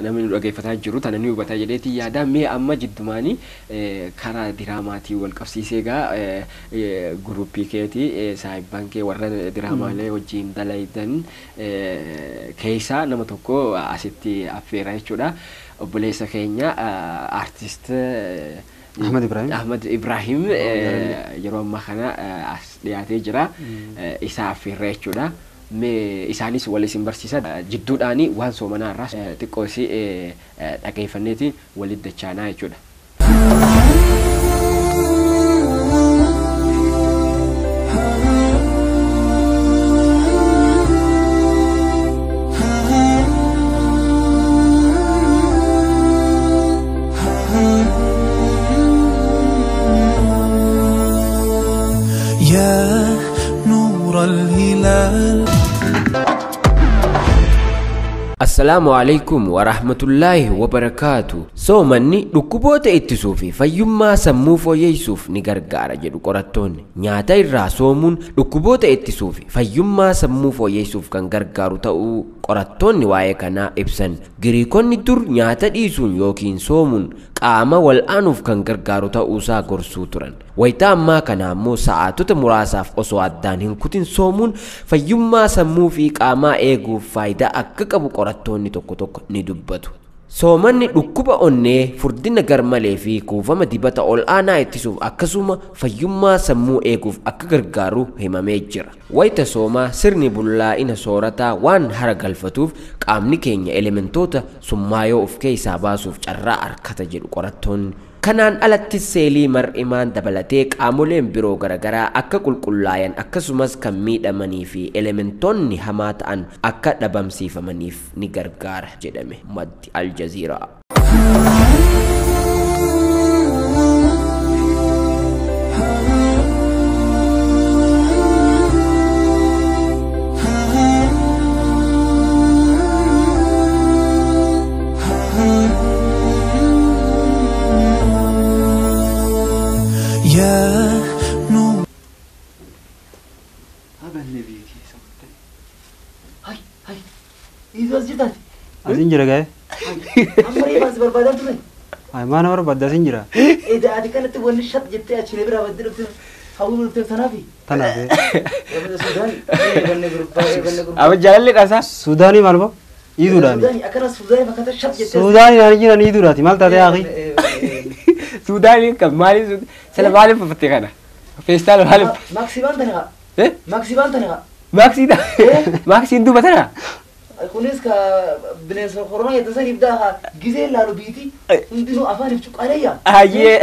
namni nu dhaggeeffataa jiru tana ni hubataa jedheeti yaada mee amma jiddumaanii karaa diraamaatii wal qabsiisee guruppii keetii saayibban kee warra diraamaalee wajjin dalaydan keessaa nama tokko asitti affeera jechuudha obboleessa keenya artist Ahmad Ibrahim yeroo ammaa kana as dhiyaatee jira isa affeerra jechuudha mee isaanis wal isin barsiisa jidduudhaanii waan soomanaa irraa xiqqoosi dhaggeeffanneeti walitti dachaanaa jechuudha. السلام عليكم ورحمة الله وبركاته سومني دكوبوت اتسوفي فيما سموفو يسوف نغرغارا جدو قراتون نياتا الرا سومون دكوبوت اتسوفي فيما سموفو يسوف كان غرغارو تاو قراتون نوايه كانا ابسن غريكون ندور نياتا ديسون يوكين سومون قاما والانوف كان غرغارو تاو سا غرسو تران ويتا ما كان مو ساعاتو مراساف اسو ادان هنكوتين سومون فيما سموفي قاما ايغو فايدا اكقبو قراتوني توكو توكو ندبتو سومني دكوبا اوني فردين غرمالي في كوفما ديبتا اول انا اتسوف اكسوما فيما سمو ايغوف اكغرغارو هيمامي جرا ويتا سوما سرني بولا ان سورتا وان هرغلفتوف قامني كينيا اليمنتوتا سمايو اوف كيسا باسوف جرا اركتا جدو قراتون kanaan alatti seelii mar'imaan dabalatee qaamoleen biroo garagaraa akka qulqullaa'an akkasumas kan miidhamanii fi elementoonni hamaa ta'an akka dhabamsiifamaniif ni gargaara jedhame maddi Aljazeera. Asinjira gaya? Amri mas berbadan tu ni. Ay mana orang berbadan asinjira? Ida adik kan tu warna shat jette acile berapa dia tu. Hawu tu Tanafi. Tanafi. Sudan. Warna grup. Apa jalan le kasa? Sudani malu apa? Idu dah. Sudani. Akan Sudani macam tu shat jette. Sudani nari jiran idu dah. Timal tadi akhi. Sudani kemari selalu balik perhatikan. Festival balik. Maksimal tanya. Maksimal tanya. Maksida. Maksin tu betul tak? كونيس كا بنس الكورونا يتساني بداها جزء لا ربيتي ندينو أفاني بتشوك عليا هاي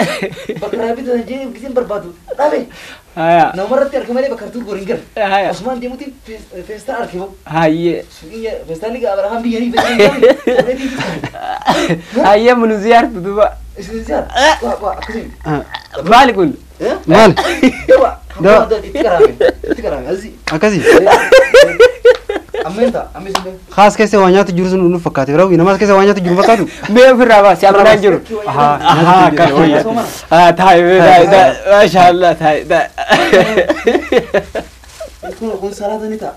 بكرة بيت نجي جزء بربادو تابي هاي نمرة تيار كمالي بكرتو بورينجر هاي عثمان ديموتي فيستا أركيبو هاي سوية فيستا ليك أبراهام بيجاني هاي منو زيارة تدوبا زيارة وا كذي مالك كل مال ده تكرامي أزي أكذي أمينتا أميزني خاص كيسة وانيات جورسون إنه فكاتي راوي نماذج كيسة وانيات جور فكاتو مين في الرابع سيابنا نجور كويس تاي ما شاء الله تاي يكون صلاة نتا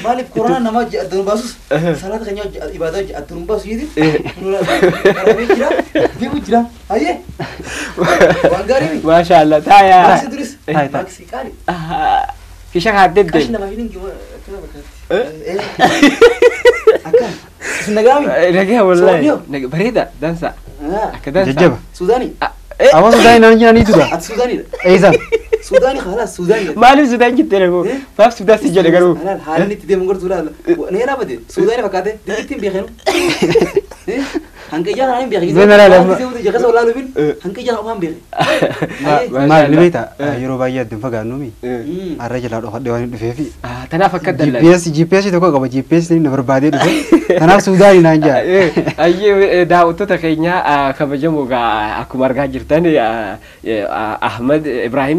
مالك كورونا نما جادون باسوس صلاة كنيا إبادة جادون باس يدي كرامي جرا ديبو جرا أيه وانغاري ما شاء الله تاي ماكسي دريس ماكسي كاري كيشك هادد كاش نما فينين كذا بكات أكان نجامي نجاه والله بريدة دانسا كذا ججبة سوداني أول سوداني نانجي ناني تودا السوداني إيزان سوداني خلاص سوداني مالي سوداني جدا لكو فاف سودان سجل كرو أنا حالي تدي مقر تولا نهنا بدي سوداني فكاته تيجي بيخنو هنك جانا نيم بيخي لا جاكس ولا لبين هنك جانا هم بيخي ما نبيتا يوروبا يدم فكانومي الرجل هذا خد دواني دفيفي تنافق كدلا جي بي اس تكو كم جي بي اس ني نبر بادي دفي تناف سوداني نانجا أيه داوتو تكينيا كبجمو aku marga jirtani Ahmad Ibrahim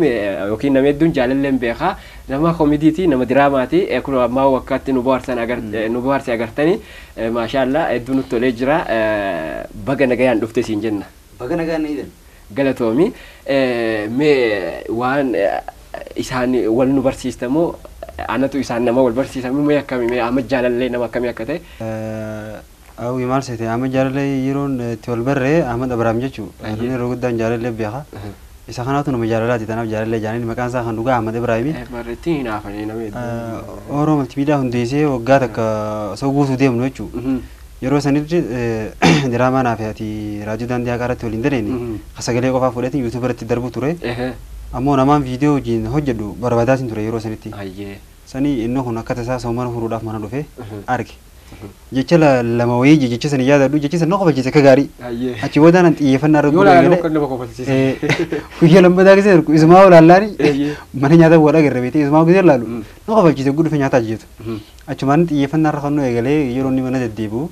okin namanya dun jalan lembeka nama komediti nama dramati aku mau waktu nubuar saya agar tani masyaallah dun tolejra baga nagayan dufte sinjenna baga nagayan iden galatomi me wan isani wal nubar sistemo أنا تو إنسان نما والبر سيسمي ما يكمل ما أمد جالن لي نما كم يكته Awi mal sete ama jalalle yeroon tol barre Ahmad Abraham jechu ani rogudan jalalle beexa isa kanaatu nama jaalalaati tanaaf jalalle jaaniin maqaan isaa kan dhugaa Ahmad Ibrahimi Marreetti hinaafanii namni Oromoo multimedia hundeessee waggaa takka osoo guutuu deemnu jechuu yeroo sanitti diraamaa naaf ati raajii daandii haqaarratti waliin dareeni sagalee qofaa fudhatiin yuutuub irratti darbu ture ammoo namaan viidiyoo hojiin hojjedhu barbaadaatiin ture yeroo sanitti sanii inni kun akka tasaa soomana furuudhaaf mana dhufe arge jecha lama wayii jecha san yaadadhu jecha san qofachiise akka gaarii achi boodaan an xiyyeeffannaa irra guddaa guyyaa lammataa keessa ergu isumaa olaalaani mana nyaata bu'aadha garra beete isumaa keessa ilaalu na qofachiise guddufe nyaataa jeetu achumaan xiyyeeffannaa irra kannuu eegalee yeroo inni mana deddeebi'u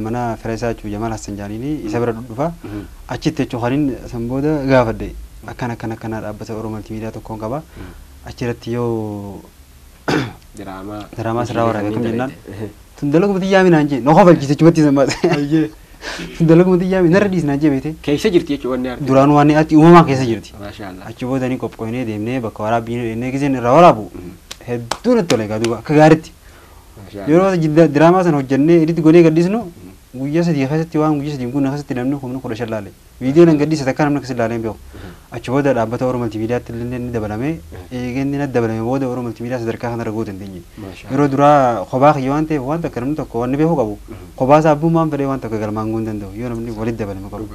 mana fira isaa jechuu Jamaal Hassan Jaaniini isa bira dhufa achitti jechuu kaniin san booda gaafadhe akkana dhaabbata Oromoo multimedia tokkoon qaba achirratti yoo drama sirraa waraabee kun jennaan tundalagu mati yaami naan jee na qofachiise chumatti sammaate tundalagu mati yaami narra dhiis naan jee beete keessa jirti jechuun wanni arginu duraan waan ati uumamaa keessa jirti maashaallah achi boodanii qophoonee deemnee bakka waraabbii inni giseen irraa waraabu hedduu natti tole gaduuba akka gaaritti yeroo diraamaa sana hojjennee editti godhee gaddisnu guyyaa sadii keessatti waan guyyaa sadii kun keessatti namni humna 15 laale viidiyoo nan gaddisa takka namni akkasii laaleen beeku achi booda dhaabbata Oromoo multimeediyaatti illee ni dabalame eeganni na dabalame booda Oromoo multimeediyaa sadarkaa kana arguu dandeenye yeroo duraa kophaa kiyya waan ta'eef waan takka namni tokko waan beeku qabu kophaa isaa abbummaan fedhee waan takka galmaan guun danda'u yoo namni walitti dabalame qabu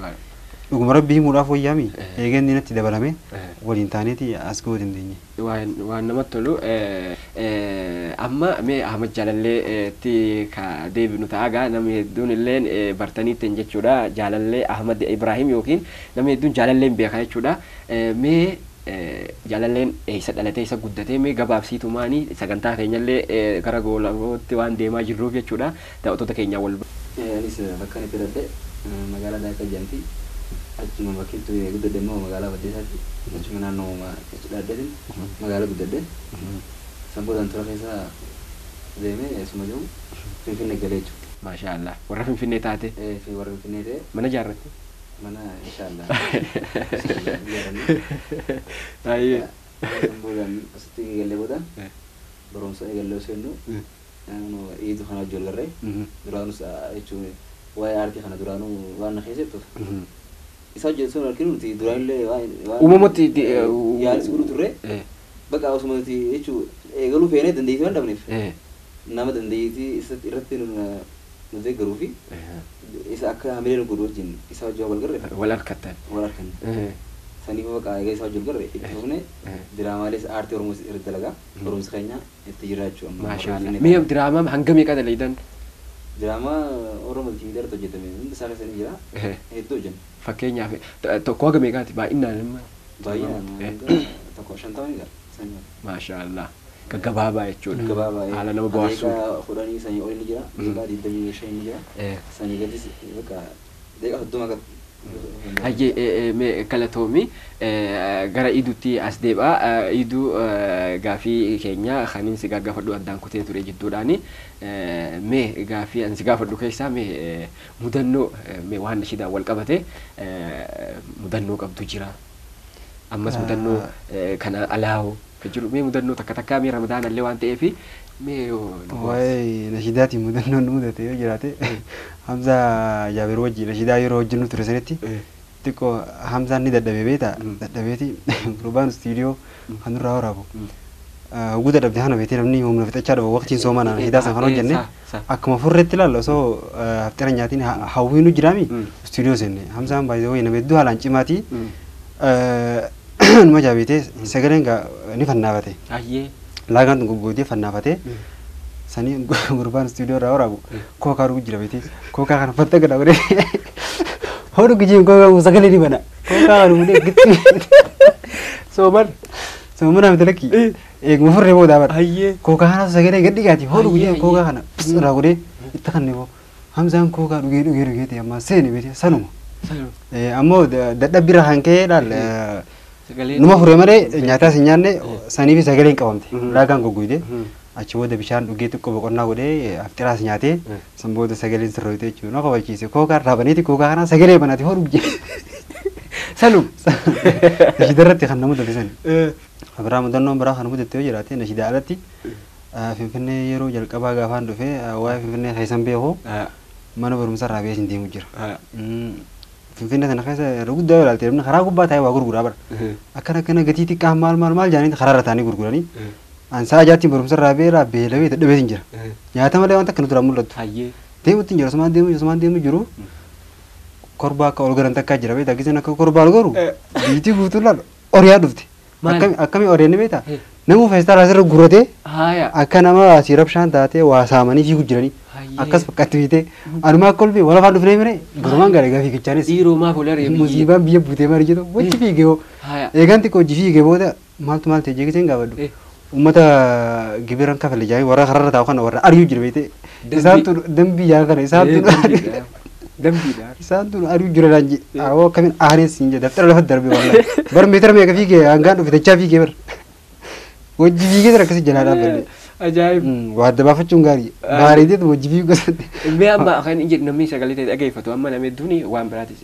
dhuguma rabbii himuudhaaf wayyaami eeganni natti dabalame waliin taaneeti as ga'uu dandeenye waan namatti tolu amma mee Ahmad Jaalalleetti ka deebinu ta'agaa namni hedduun illeen bartaniitti jechuudha Jaalallee Ahmad Ibrahim yookiin namni hedduun Jaalalleen beekaa jechuudha mee Jaalalleen isa dhalatee isa guddatee mee gabaabsiitumaanii sagantaa keenyallee gara goolabootti waan deemaa jirruuf jechuudha daawwattoota keenyaa wal anis bakka itti dhaladhe magaalaa Daakka jedhamti achuma bakkeetti guddadhe immoo magaalaa Baddeessaatti achuma naannoo dhaadheetiin magaalaa guddadhe sanboodhaan tura keessa deemee asuma jiru Finfinnee galee jechuudha. Maashaallah warra Finfinnee taate warra Finfinnee ta'e mana jaarratte mana inshaallah taayee sanboodhaan asitti galee booda barumsa eegallee seennu naannoo iidu kana ijoollarree duraanus jechuun waa'ee aartii kana duraanuu waan na keessattu isa jechuun arginu nuti duraanillee uumamatti yaalisi godhu turre bakka osumatti jechuun eegaluu feenee dandeettii waan dhabneef nama dandeettii irratti nu deeggaruu fi isa akka hamilee nu godhu wajjin isa wajjin wal garre wal harkattan saniif bakka egaa isa wajjin garre itti fufne diraamaalees aartii Oromoo irratti dalagaa barumsa keenya itti jiraachuu amma maashaallah mee diraamaa hanga meeqa dalagdan diraamaa Oromoo multimeediyaa irratti hojjetame hundi isaa keessatti jira hedduu hojjenna fakkeenyaaf tokko haga meeqaati baay'inaan tokko 50 gara sanyii maashaallah gaggabaabaa jechuudha haala nama bohaarsu kudhanii sanii ol ni jira deeqaa 25 ni jira sanii gadis bakka deeqaa 30 hayyee mee galatoomi gara iiduutti as deebaa iiduu gaafii keenya kaniin si gaafadhu addaan kutee ture jidduudhaani mee gaafii an si gaafadhu keessaa mee mudannoo mee waan shidaan wal qabate mudannoo qabdu jira ammas mudannoo kana alaawo kajiru mee mudannoo takka mee Ramadaan allee waan ta'eef mee waa'ee nashidaati mudannoo nu mudate yoo jiraate Hamza Jaabir wajji nashidaa yeroo hojjennu ture sanitti xiqqoo Hamzaan ni dadhabee beeta dadhabeeti gurbaan istiidiyoo kan nurraa waraabu oguu dadhabde hana beetee namni humna fixachaa dhaba waqtiin soomanaa nashidaa san kan hojjenne akkuma furreetti ilaalla osoo haftira nyaatiin hawwii nu jiraami istiidiyoo seenne Hamzaan baay'ee wayii nama hedduu haalaan cimaatii numa jaabeetee sagaleen ni fannaafate laagaan goggootee fannaafate sanii gurbaan istiidiyoo irraa waraabu kookaa dhuguu jira beetee kookaa kana fatta gada godhee hodhu gijeen kookaa sagalee ni bana kookaa kana mudee gitti soomanaa miti lakki eeguma furree boodaa bara kookaa kana sagalee gadhi gaati hodhu gijeen kookaa kana irraa godhee itti kannee boo Hamzaan kookaa dhugee ta'e ammaa seene beetee sanuma ammoo dadhabbira hankee dhaal numa furee malee nyaataa si nyaanne saniifi sagaleen qabamte laagaan goggoyde achi booda bishaan dhugee xiqqoo boqonnaa godhee haftiraas nyaatee san booda sagaleen sirroite jechuudha na qabachiise kookaa irraa baneeti kookaa kana sagalee banaati hodhu jee salum nashidarratti kan namu dalisan biraa mudannoon biraa kan mudatte yoo jiraate nashidaa alatti Finfinnee yeroo jalqabaa gaafaan dhufee waa'ee Finfinnee keessan beeku mana barumsa irraa biyya hin deemu jira. Finfinnee sana keessa yeroo guddaa ilaalte namni karaa gubbaa taa'ee waa gurguraa bara. Akkana gatii xiqqaa maal jaaniin karaa irra taa'anii gurguranii. Ansaa ajaa'ibtiin barumsa irraa beelawee dadhabee jira. Nyaata malee wanta akka nuti mul'atu. Deemuutti jira osoo deemu jiru. Korbaa akka ol garan takkaa jira beektaa giseen akka korbaa ol garu. Biitii guutuu laal oriyaa dhufte. Akkamii oriyaan beektaa? Namuu feestaa asirra gurratee akka nama asii rabshaan taatee waa saamanii fiiguu jiranii. Akkas fakkaatti fiitee anumaa akka olbee wal afaan dhufnee miree garumaan galee gaafi kichaanis. Dhiiroomaa fuularee musiibaan biyya buutee marii jedhu wajji fiigee hoo. Eegaan xiqqoo hojii fiigee booda maaltu maal ta'e jeegiseen gaafadhu. Uummata gibiran kafale jaayee warra kararra taa'u kana warra ari'uu jira beekte. Isaantu dambii yaa kana isaantu ari'uu jira naan jedhe awoo akkamiin aarees hin jedhe daftara lafa darbe walaa bar meetira meeqa fiigee hangaan dhufe dachaa fiigee bar wajji fiigee jira akkasii jalaa dhaabballe. Ajaa'ib. Waa adda baafachuun gaarii. Bareedeetu wajji fiiguu gosooti. Mee amma kan inni jedhu namni sagalee ta'e dhageeffatu amma namni hedduun waan biraatis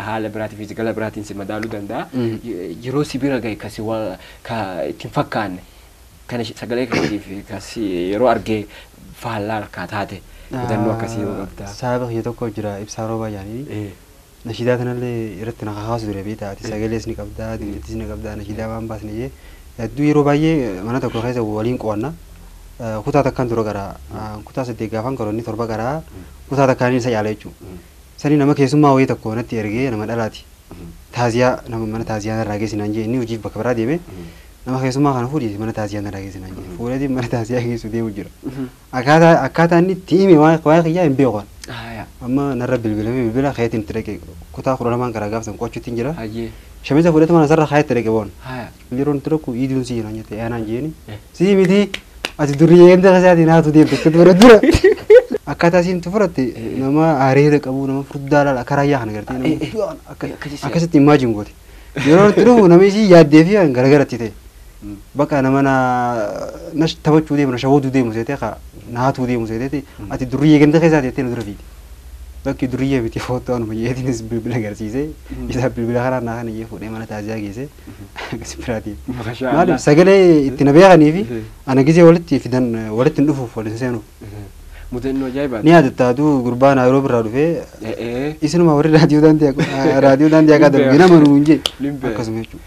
haala biraatii fi gala biraatiin si madaaluu danda'a. Yeroo si bira gahe kasi waan ittiin fakkaanne kana sagalee kanaatiif kasi yeroo argee faallaa harkaa taate mudannoo akkasii yoo qabda. Sababa kiyya tokko jira ibsaa roobaa jaanii. Nashidaa kanallee irratti na kakaasu ture beektaa ati sagalees ni qabdaa dinnitis ni qabdaa nashidaa waan baasne jee. Hedduu yeroo baay'ee mana tokko keessa waliin qo'anna. Kutaa takkaan dura garaa kutaa 8 gaafan karoonni 7 garaa kutaa takkaan isa yaala jechuudha. Sanii nama keessummaa wayii tokko natti ergee nama dhalaati. Taaziyaa nama mana taaziyaa irraa geessinaan jee inni hojiif bakka biraa deeme nama keessummaa kana fuudhii mana taaziyaa irraa geessinaan jee fuudhee mana taaziyaa geessu deemu jira. Akkaataa inni tiime waa kiyyaa hin beekan. Amma narra bilbila keetiin itti dhaqee kutaa 12 garaa gaafsan qochuutti hin jira. Shamisa fudhate mana sarara khaayatti dhaqee boon. Yeroon itti dhaqu iiduun si jedhan jette aanaan jeeni. Si miti ati durii eegante kasaatiin haatu deemte akka dura dura. Akkaataa isiin fudhatte nama areeda qabu nama furdaa laala akka raayyaa kana gartee nama akkasitti imaajin goote. Yeroo itti dhufu nama isii yaaddee fi garagaratti ta'e. Bakka nama na taphachuu deemu na shawwooduu deemu seetee na haatuu deemu seetee ati durii eegante kasaatii jettee na dura fiiti. Bakki durii miti footoo anuma yeetiinis bilbila agarsiisee isa bilbila karaa naa kana iyyee fuudhee mana taaziyaa geesse akkasii biraatiin. Maaliif sagalee itti na beekanii fi ana gisee walitti fidan walitti hin dhufuuf waliin seenuuf. Mudannoo ajaa'ibaa. Ni yaadattaatu gurbaa Naayiroobii irraa dhufee isinuma warri raadiyoo daandii akka darbu nama nuun jee akkasuma jechuudha.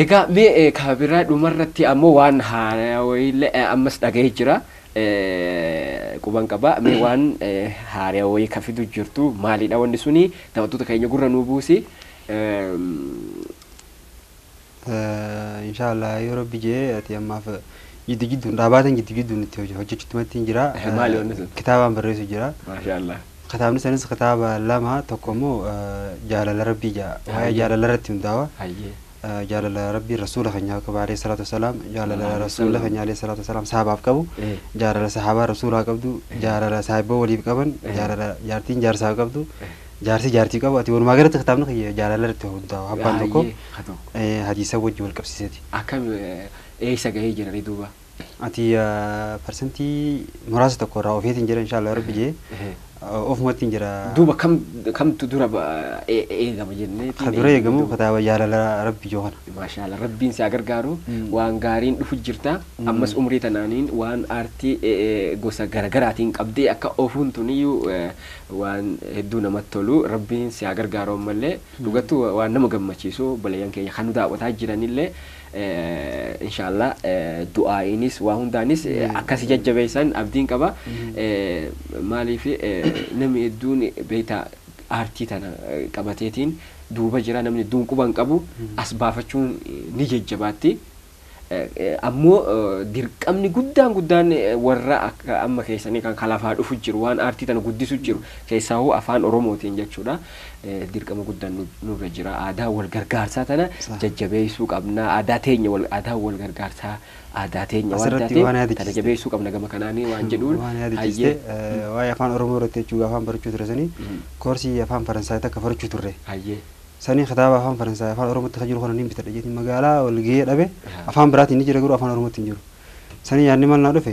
Egaa mee kabiraa dhumarratti ammoo waan haaraa wayiillee ammas dhaga'ee jira. Quban qaba mee waan haaraa wayii ka fidu jirtu maalidha wanni suni taphattoota keenya gurra nuu buusi. Inshallah yeroo bijee ati ammaaf jidduun dhaabbatan jidduun itti hojjechuutti jira. Maali wanni sun? Kitaabaan barreessu jira. Maashaallah. Kitaabni sanis kitaaba lama tokko immoo jaalala rabbii jaa waa'ee jaalala irratti hundaa'a. Jaalala rabbii rasuula keenya qabu alayhi salaatu wasalaam jaalala rasuula keenya alayhi salaatu wasalaam sahabaaf qabu jaalala sahabaa rasuulaa qabdu jaalala saahiboo waliif qaban jaalala jaartiin jaarsaa qabdu jaarsi jaartii qabu ati walumaa galatti kitaabni kiyya jaalala irratti hundaa'a abbaan tokko hadiisa wajji wal qabsiiseeti. Akkam eessa gahee jira duuba? Ati persentii muraasa tokko irraa ofiitiin jira inshallah rabbi jee ofumatti jira. Duuba kamtu dura eegama jennee? Dura eegamu kitaaba jaalala rabbi joo kana. Maashaallah rabbiin si gargaaru waan gaariin dhufu jirta ammas umrii tanaaniin waan aartii gosa garaagaraatiin qabdee akka ofuun tuniyyuu waan hedduu namatti tolu rabbiin si gargaaru ammallee dhugattu waan nama gammachiisu balayyaan keenya kan nu daawwataa jiranillee inshallah du'aa'inis waa hundaanis akkasi jajjabeessan abdiin qaba. Maaliif namni hedduun beektaa aartii tana qabateetiin duuba jira namni hedduun quban qabu as baafachuun ni jajjabaatti. Ammoo dirqamni guddaan warra akka amma keessanii kan kalafaa dhufu jiru waan aartii tana guddisu jiru keessaa hoo afaan oromootiin jechuudha. Dirqama guddaan nurra jira aadaa wal gargaarsaa tana jajjabeessuu qabna aadaa teenya aadaa wal gargaarsaa aadaa teenya waan taate tana jabeessuu qabna gama kanaanii waan jedhuun hayyee waa'ee afaan oromoo irratti jechuudha afaan barachuu ture sanii koorsii afaan faransaayii takka barachuu turre. Hayyee sanii kitaaba afaan faransaayii afaan oromootti kan jiru kana niin bitadha jeetiin magaalaa wal gahee dhabe afaan biraatiin ni jira garuu afaan oromootti hin jiru. sani yaadni mal naa dhufe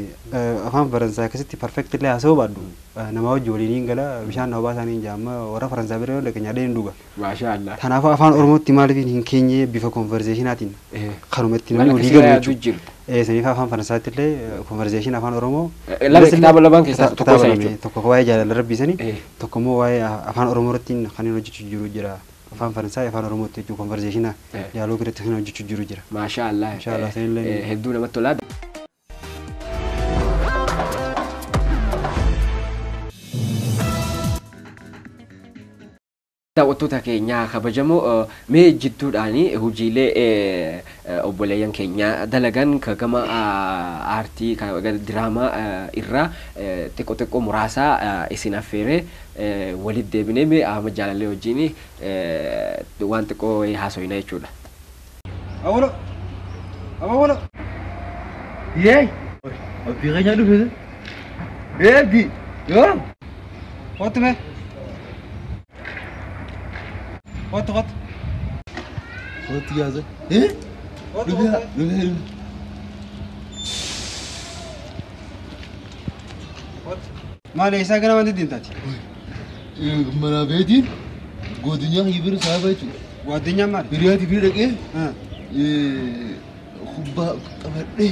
afaan faransaay akkasitti perfectly haasa'uu baadhu nama wajji waliin gala bishaan hobaa isaanii jaama warra faransaay bira yoo dhaqe nyaadhee hin dhuga. Maashaallah. Kanaafuu afaan oromootti maaliif hin keenye bifa conversationaatiin kanumatti namni walii galu jechuudha. Saniif afaan faransaatti illee conversation afaan oromoo. Kitaaba lamaan keessaa tokko isa jechuudha. Tokko waa'ee jaalala rabbii sanii tokko immoo waa'ee afaan oromoo irratti kan hin hojjechuu jiru jira. afaan faransaay afaan oromootti jechuun konverseeshina yaaloo biratti kan hojjechuu jiru jira. Maashaallah. Maashaallah ta'ellee hedduu namatti tolaa. Daawwattoota keenya kabajamoo mee jidduudhaani hojiilee obboleeyyan keenya dalagan gama aartii diraamaa irraa xiqqoo muraasaa isin affeeree walitti deebinee mee amma jaalallee wajjin waan xiqqoo haasofna jechuudha. Awwaalo awwaalo yee ofi keenya dhufe eebbi yoo Otume Ot yaza Lubia Male isa kana wanti dintati mana beti godinya hibir sahabaitu godinya mal biriyati birake khubba tabadde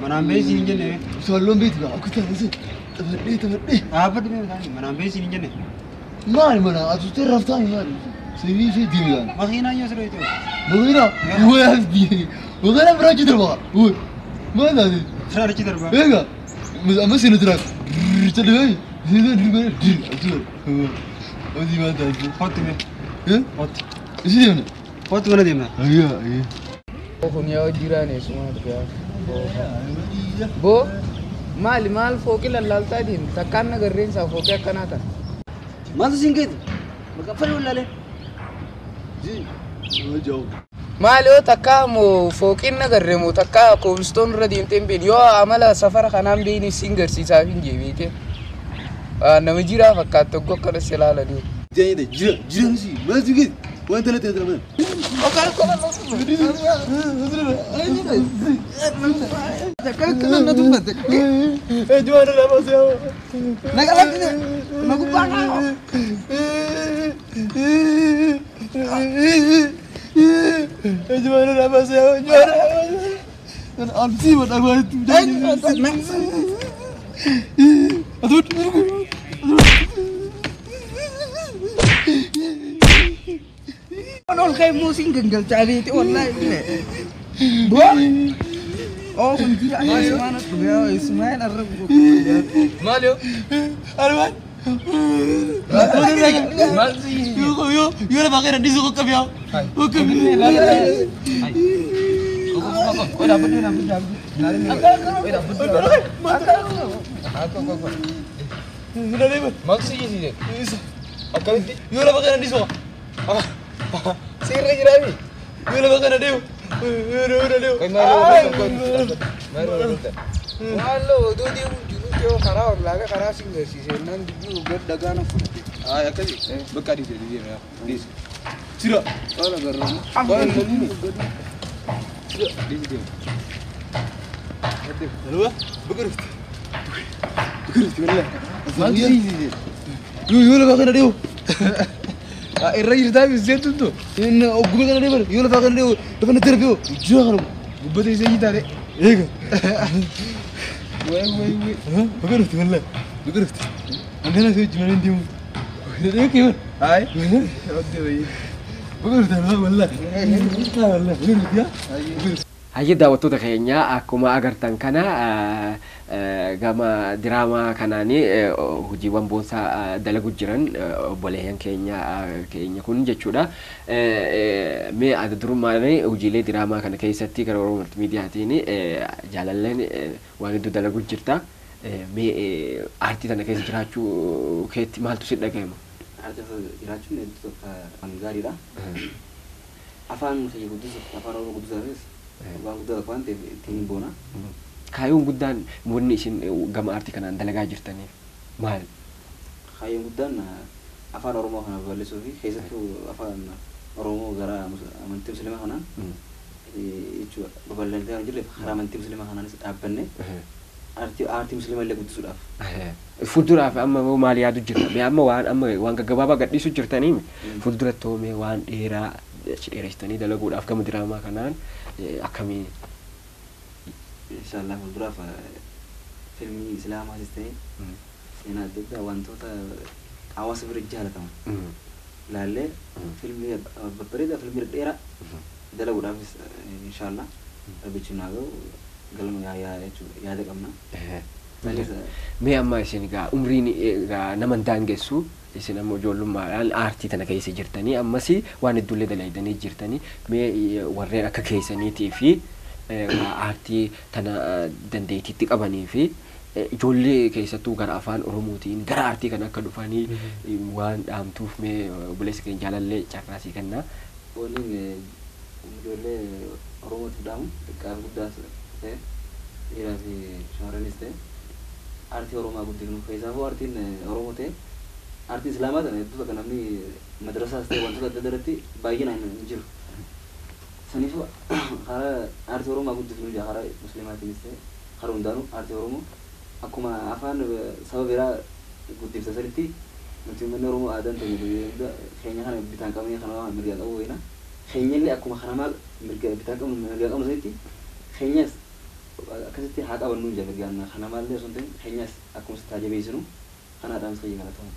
mana besi injene salon beti ba akuta nse tabadde abad me tani mana besi injene mal mana atuste raftani mal سوي في ديان ماخينا يسريتو ماخينا هو يهدي وغير براجي دربا هو ما هذا براجي دربا ايغا ما سينو تراك تلوي هذا دربا ودي ما تعرف فاطمه ها فاط ايش فاطمه ديما ايوه ايوه يا جيراني اسمه بو مال فوق اللالتا دين تكان غرين سا فوق كناتا ما تسينكيت مكفل ولا لا مالو تكا مو فوقين نغري مو تكا كومستون ردين تمبين يو عمل سفر خنام بيني سينجر سيسافين جيبيتي نما جيرا فكات توكو كر سلالا دي جاي ده جيرا نسي ما تجي وانت لا تدري من اوكي كنا كنا ندوبت جوار لا بس يا نغلط نغو بانا جوار لا بس يا جوار انا امسي ولا ما ادوت أنا الخير موسين جنجل تعبيتي والله بو أو كنت أنا سمعنا إسماعيل الرب مالو أروان يو لا بقى ندي سوق كبيا Sirri jiraami. Yoo lafa kana deemu. Kai maalo. Maalo doodi jiru karaa ollaaga karaa singarsiise nan dubbii gad dagaana fudhate. Akkasi bakka dhiise dhiise dhiise. Sira. Wala garuu. Waan lolli. Sira dhiise deemu. Alwa bakka dhufte. Bakka dhufte wala. Yoo lafa kana deemu. الرجل ده بالزيت انتو ان اوغو كان ديبر يولا فاكن ديو دفن تربيو جوخرو غبتي زي داري ايغا وي ها بغرفت والله بغرفت عندنا سوي جمالين ديمو ديك كيف هاي ودي وي بغرفت والله والله بغرفت يا Hayya daawwattoota keenya akkuma agartan kana gama diraamaa kanaanii hojiiwwan boonsaa dalagu jiran obboleeyyan keenya kun jechuudha. Mee adda durummaan hojiilee diraamaa kana keessatti gara Oromoo Miidiyaatiin jaalalleen waan hedduu dalagu jirta. Mee aartii kana keessa jiraachuu keetti maaltu si dhaga'ama? Aartii jiraachuun hedduu kan gaariidha. Afaan keenya guddisuuf afaan Oromoo guddisuufis waan guddaa waan ta'eef ittiin boona. Kaayyoon guddaan wanni isin gama aartii kanaan dalagaa jirtaniif maal? Kaayyoon guddaan afaan Oromoo kana bal'isuu fi keessattuu afaan Oromoo gara amantii Musliimaa kanaan jechuudha babal'atee waan jirreef karaa amantii musliimaa kanaanis dhaabbanne aartii musliimaa illee guddisuudhaaf. Fuulduraaf amma maal yaadu jirta? Mee amma waan gaggabaabaa gadhiisu jirtanii fuulduratti hoomee waan dheeraa dheeressitanii dalaguudhaaf gama diraamaa kanaan akkamii? Inshallah fuulduraaf fiilmii islaamaatis ta'e seenaa adda addaa wantoota hawaasa biratti jaalataman ilaallee fiilmii babbareedaa fiilmii dheeraa dalaguudhaafis inshallah rabbichi naa ga'u galma yaada qabna. Mee amma isin egaa umriin egaa nama hin daangessu isin amma ijoollummaadhaan aartii tana keessa jirtanii ammas waan hedduullee dalaydanii jirtanii mee warreen akka keessaniitii fi aartii tana dandeettiitti qabanii fi ijoollee keessattuu gara afaan oromootiin gara aartii kana akka dhufanii waan dhaamtuuf mee obboleessa keenya jaalallee carraasii kennaa. Waliin ijoollee oromootiif dhaamu xiqqaa guddaas ta'e dhiiraa fi shamarranis ta'e aartii oromoo guddifnu keessaafuu aartiin oromoo ta'e aartii islaamaa ta'e hedduu akka namni madrasaas ta'e wantoota adda addaa irratti baay'inaan hin jiru. Saniifuu karaa aartii oromoo guddifnu jaa karaa musliimaatiinis ta'e karaa hundaanuu aartii oromoo akkuma afaan saba biraa guddifta sanitti nuti uummanni oromoo aadaan ta'e keenya kana bitaan qabnee kana mirgaa qabu wayina keenyallee akkuma kana maal mirgaa bitaan qabnu mirgaa qabnu sanitti keenyas akkasitti haa qabannu jaa mirgaan kana maallee osoo hin ta'in keenyas akkuma sitti jabeessinu kanaadhaan fayyii galatamu.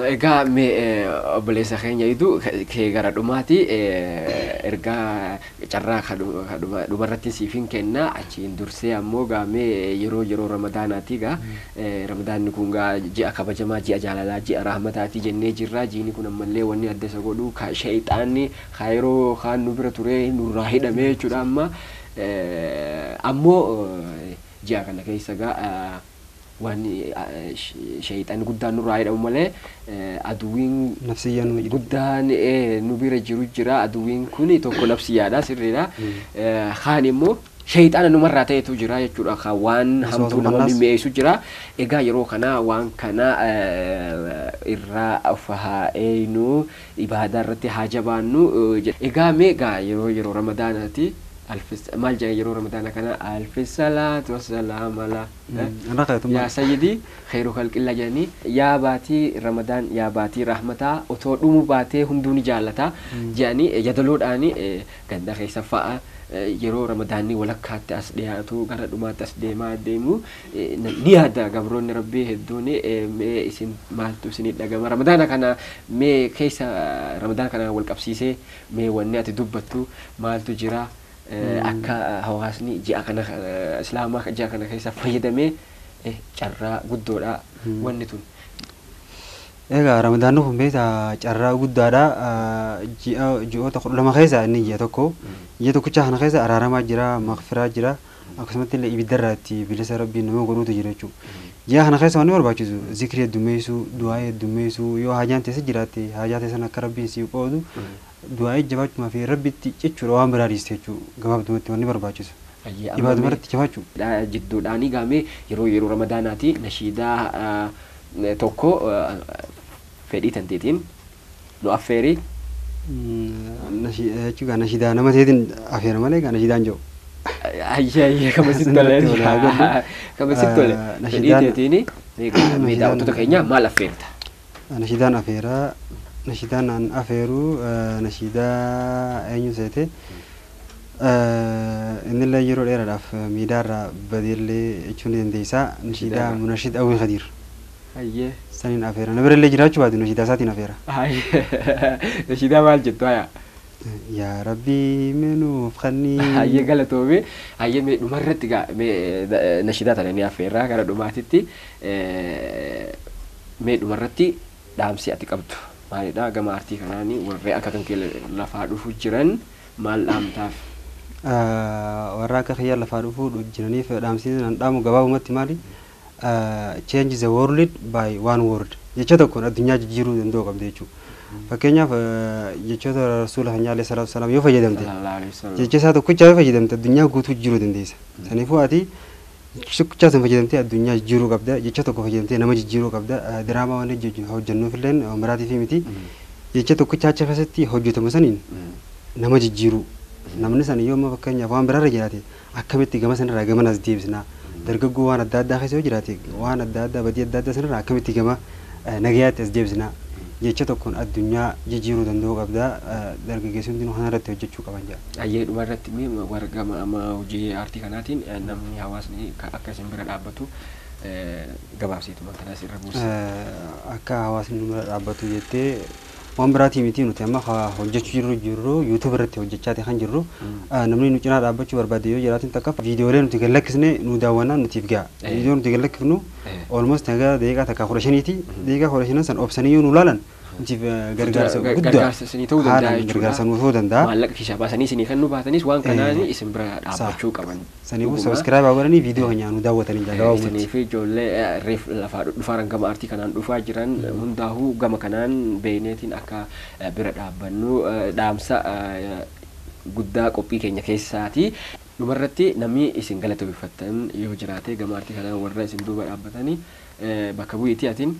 Egaa mee obboleessa keenya idu kee gara dhumaati ergaa carraa dhumarratti siif hin kenna achiin dursee ammoo gaa mee yeroo ramadaanaati gaa ramadaanni kun gaa ji'a kabajamaa ji'a jaalalaa ji'a rahmataati jennee jirra jiini kun ammallee wanni adda isa godhu shayxaanni yeroo kaan nu bira ture nurraa hidhamee jechuudha amma ammoo ji'a kana keessa gaa waan shayxaan guddaan nurraa hidhamu malee aduwwiin nafsiyyaan guddaan nu bira jiru jira aduwwiin kun tokko nafsiyyaadha sirriidha kaan immoo shayxaana numarraa ta'etu jira jechuudha kan waan hamtuu nama mi'eessu jira egaa yeroo kana waan kana irraa of haa eeynu ibaadaa irratti haa jabaannu egaa meegaa yeroo ramadaanaati maal jedhe yeroo ramadaana kana alfi salaatu wassalaam ala yaa sayyidii khayru khalqillaa jedhanii yaa baatii ramadaan yaa baatii rahmataa otoo dhumu baatee hunduu ni jaallata jedhanii yadaloodhaani ganda keessa fa'a yeroo ramadaanni walakkaatti as dhiyaatu gara dhumaatti as deemaa deemu ni yaada gabroonni rabbii hedduun mee isin maaltu isinii dhagama ramadaana kana mee keessa ramadaana kana wal qabsiisee mee wanni ati dubbattu maaltu jira akka hawaasni ji'a kana islaamaa ji'a kana keessa fayyadamee carraa guddoodha wanni tun. Egaa ramadaanni kun beektaa carraa guddaadha ji'oota 12 keessa inni ji'a tokkicha kana keessa araaramaa jira maqfiraa jira akkasumatti illee ibiddarraa itti bilisa rabbiin nama godhuutu jira jechuudha. Ji'a kana keessa wanni barbaachisu zikrii heddummeessuu du'aa heddummeessuu yoo haajaan teessa jiraatte haajaa teessan akka rabbiin siif qoodu du'aa jabaachumaa fi rabbitti jechuudha waan biraa dhiiste jechuudha gabaabdumatti wanni barbaachisu. Ibaaduma irratti jabaachuu. Jidduudhaanii gaamee yeroo ramadaanaati nashiidaa tokko fedhii tanteetiin nu affeeri. Jechuudha nashiidaa nama ta'eetiin affeera malee gaa nashiidaan jiru. Ayyee kama sitti tole fedhii teetiin miidhaawwattoota keenya maal affeerta? Nashiidaan affeeraa nashiidaan aan affeeru nashiidaa eenyu seete innillee yeroo dheeraadhaaf miidiyaarraa badeellee jechuun dandeessaa nashiidaa munashid awwin khadiir. Ayyee saniin affeera na birallee jiraachuu baatu nashiidaa isaatiin affeera. Nashiidaa maal jettu hayaa? Yaa rabbii meenuuf kannii. Ayyee galatoome ayyee mee dhumarratti nashiidaa tana ni affeerraa gara dhumaatitti mee dhumarratti dhaamsi ati qabdu maalidha gama aartii kanaanii warree akka kan kee lafaa dhufu jiran maal dhaamtaaf? Warra akka kiyyaa lafaa dhufu jiraniif dhaamsi nan dhaamu gabaabumatti maali? Change the world by one word jecha tokkoon addunyaa jijjiiruu danda'u qabda jechuudha. Fakkeenyaaf jechoota rasuula keenya alayhi salaatu wasalaam yoo fayyadamte jecha isaa tokkicha yoo fayyadamte addunyaa guutuu jijjiiruu dandeessa. Saniifuu ati tokkicha san fayyadamtee addunyaa jijjiiruu qabda jecha tokko fayyadamtee nama jijjiiruu qabda diraamaa waan hojjennuuf illee maraatii fi miti jecha tokkicha achi keessatti hojjetamu saniin nama jijjiiru namni san yoo amma fakkeenyaaf waan biraarra jiraate akkamitti gama sanarraa gama nas deebisnaa dargaggoo waan adda addaa keessa yoo jiraate waan adda addaa badii adda addaa sanarraa akkamitti gama nagayaatti as deebisnaa jecha tokkoon addunyaa jijjiiruu danda'uu qabdaa dargaggeessonni kanarratti hojjechuu qaban jira. Ayyee dhumarratti wargama amma hojii aartii kanaatiin namni hawaasni akka isin bira dhaabbatu gabaabsiituma kanas irra buusa. Akka hawaasni nu bira dhaabbatu jettee waan biraatii miti nuti amma hojjechuu jirru YouTube irratti hojjechaa kan jirru namni nu cinaa dhaabbachuu barbaade yoo jiraatin takka viidiyoolee nuti gallakkisne nu daawwannaan nutiif ga'a. Viidiyoo nuti gallakkifnu almost nagaa daqiiqaa takka 15ti daqiiqaa 15 san obsanii yoo nu laalan nutiif gargaarsa guddaa gargaarsa nu ta'uu danda'a. Maallaqa kishaa baasanii isinii kan nu baatanis waan kanaan isin bira dhaabbachuu qaban. Saniifuu subscribe godhanii viidiyoo keenya nu daawwatanii jaalawaa isinii fi ijoollee reef lafaa dhufaaran gama aartii kanaan dhufaa jiran hundaa'uu gama kanaan beeyneetiin akka bira dhaabbannu dhaamsa guddaa qophii keenya keessaati. Dhumarratti namni isin galateeffatan yoo jiraate gama aartii kanaan warra isin duuba dhaabbatanii bakka bu'iitii atiin.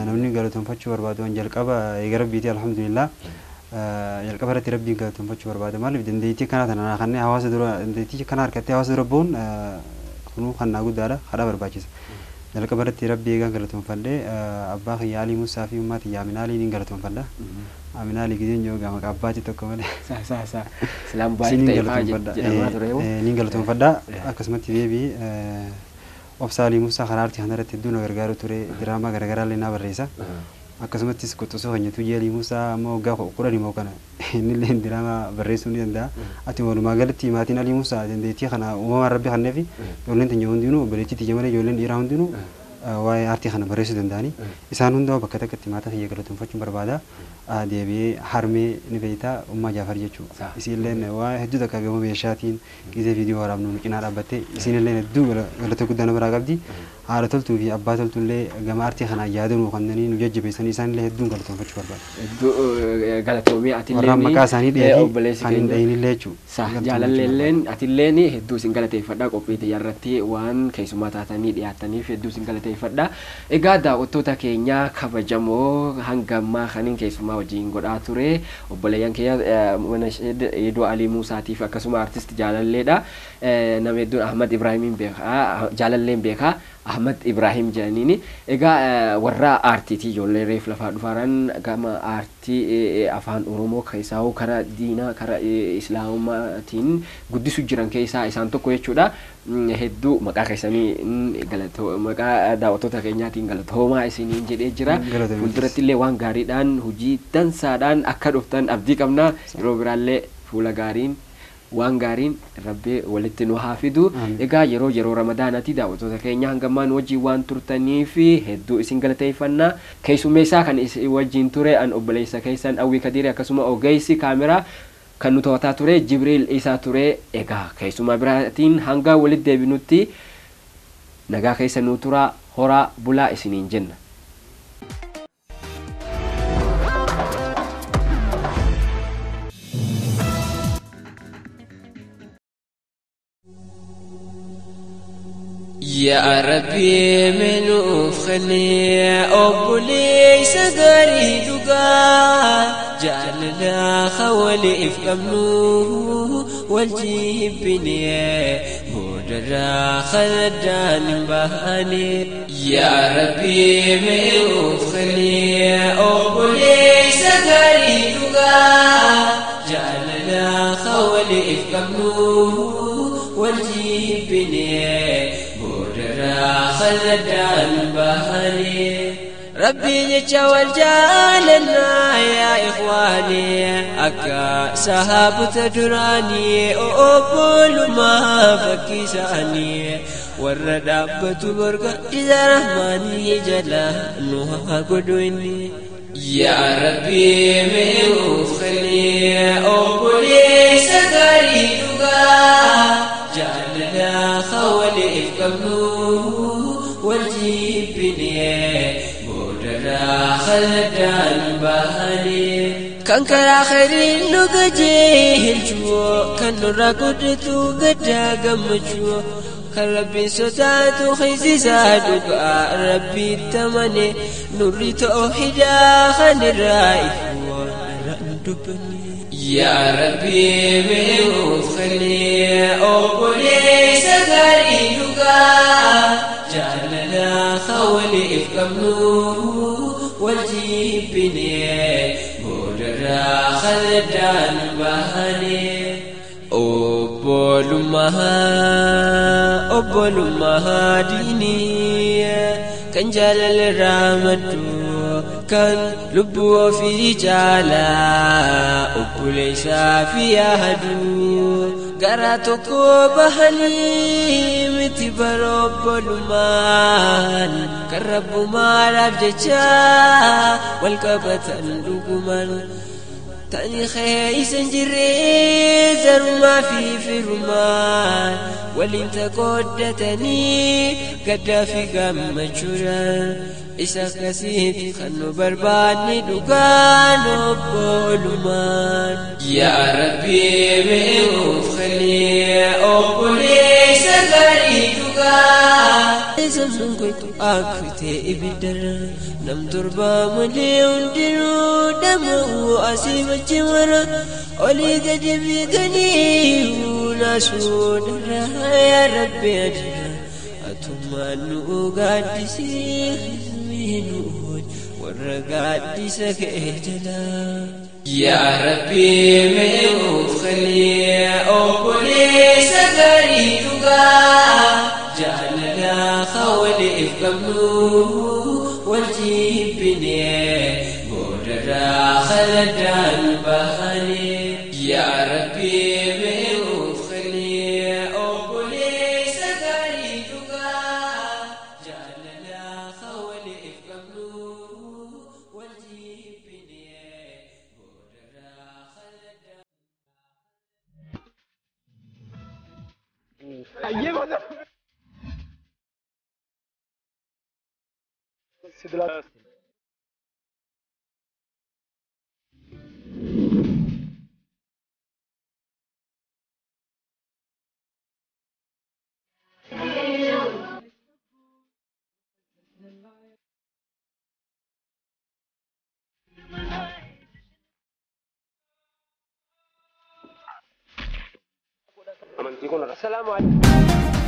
Namni galateeffachuu barbaadu jalqaba eegara biitii alhamdulillah jalqaba irratti rabbiin galateeffachuu barbaada maaliif dandeettii kana tanaa kanneen hawaasa dura dandeettii kana harkattee hawaasa dura bu'uun kunuu kannaa guddaadha kadhaa barbaachisa. Jalqaba irratti rabbii eegaan galateeffadhee abbaa kiyya Alii Musaa fi ummata Yaaminaalii ni galateeffadha. Aminaalii gideen yoo gama abbaati tokko malee. Silaan baay'ee ta'e jedhamaa ture yoo. Ni galateeffadha akkasumatti deebii obsa Alii Musaa karaa aartii kanarratti hedduu na gargaaru ture diraamaa garaagaraa illee na barreessa. Akkasumattis qoxxosoo hojjetu Alii Musaa amma waggaa 10 moo kana innillee diraamaa barreessuu ni danda'a. Ati walumaa galatti maatiin Alii Musaa dandeettii kana uumamaan rabbi kanneef ijoolleen teenya hundinuu obboleettii tiyya malee ijoolleen dhiiraa hundinuu waa'ee aartii kana barreessuu danda'anii isaan hundaa bakka takkatti maatii kiyya galateeffachuun barbaada. Deebi'ee harmee ni beektaa ummaa Jaafar jechuudha. Isiilleen waa hedduu takka gama meeshaatiin gisee viidiyoo waraabnu cinaa dhaabbattee isiinillee hedduu galata guddaa nama biraa qabdi. Haadha toltuu fi abbaa toltuullee gama aartii kana yaadannoo kanneen nu jajjabeessanii isaanillee hedduun galateeffachuu barbaada. Hedduu galatoomii atillee warraan maqaa isaanii dhiyeetii kan hin dhayinillee jechuudha. Jaalalleelleen atilleen hedduu isin galateeffadhaa qophii xiyyaarratti waan keessummaa taatanii dhiyaattaniif hedduu isin galateeffadhaa. Egaa daawwattoota keenya kabajamoo hanga ammaa kaniin keessummaa wajjin godhaa ture obboleeyyan keenya Eedoo Alii Musaatiif akkasuma artist Jaalalleedha. Nama hedduun Ahmad Ibrahimiin beekaa Jaalalleen beekaa Ahmad Ibrahim jedhaniini. Egaa warra aartiitii ijoollee reef lafaa dhufaaran gama aartii afaan Oromoo keessaa karaa diinaa karaa islaamaatiin guddisuu jiran keessaa isaan tokko jechuudha. Hedduu maqaa keessanii maqaa daawwattoota keenyaatiin galatoomaa isiniin jedhee jira. Fuulduratti illee waan gaariidhaan hojii dansaadhaan akka dhuftan abdii qabna. Yeroo biraallee fuula gaariin waan gaariin rabbi walitti nu haa fidu. Egaa yeroo ramadaanaatti daawwattoota keenya hangamaan wajjin waan turtaniif hedduu isin galateeffannaa. Keessummeessaa kan wajjin ture an obboleessa keessan Awwii Kadiiri akkasuma ogeessi kaameraa kan nu to'ataa ture Jibriil Isaa ture. Egaa keessuma biraatiin hanga walitti deebinutti nagaa keessa nu turaa horaa bulaa isiniin jenna. يا ربي من أفخني أبولي سقري دقا جعل لا خولي إفقمنوه والجيب بني مودرا خلدان بهاني يا ربي من أفخني أبولي سقري دقا جعل لا خولي إفقمنوه والجيب بني خلدان بهاني ربي يجعل جالنا يا إخواني أكا سحاب تدراني أقول ما فكيساني والردابة برقى إذا رحماني جلا نوها قدويني يا ربي من أفخني أقولي سكري لغا جعلنا خولي إفكمنوه والجيب بني بودنا خلدان بهاني كان كرا خيرين نقجيه الجوع كان نرى قدتو قدا قمجو كان ربي ستاتو خيزي زادوك ربي التمني نوري توحيدا خان الرائف دبني يا ربي بيوف خلي أوبولي سكري لقا جعلنا خولي إفكمنو والجيبني مودرا خلدان بهاني أبولمها ديني كان جلال الرحمة كان لبو في جالا أبوليس في أهدو قراتك بهني متبر أبولمان كرب ما رفجتا والكبتن لقمان تاني خيس جري زرما في فرمان ولين تقدتني قد في قم جرا إسا كسيت خنو برباني دقان بولمان يا ربي بيوف خلي أقولي سكري دقان زمزم كويتو أكرتي إبدر نم تربا مليون ديرو دمو أسيب الجمرة أولي قدمي قنيو ناسود يا ربي أجرا أتمنى قادسي خزمينود والرقادسة كإجلا يا ربي ميوف خلي أقولي سكري دقا جعلنا خولي إفكمنو والجيبني مودرا خلدان بهاني يا ربي بيوف خلي أقولي سكري دقا جعلنا خولي إفكمنو والجيبني مودرا خلدان Amantii kun irra salaamu alaikum.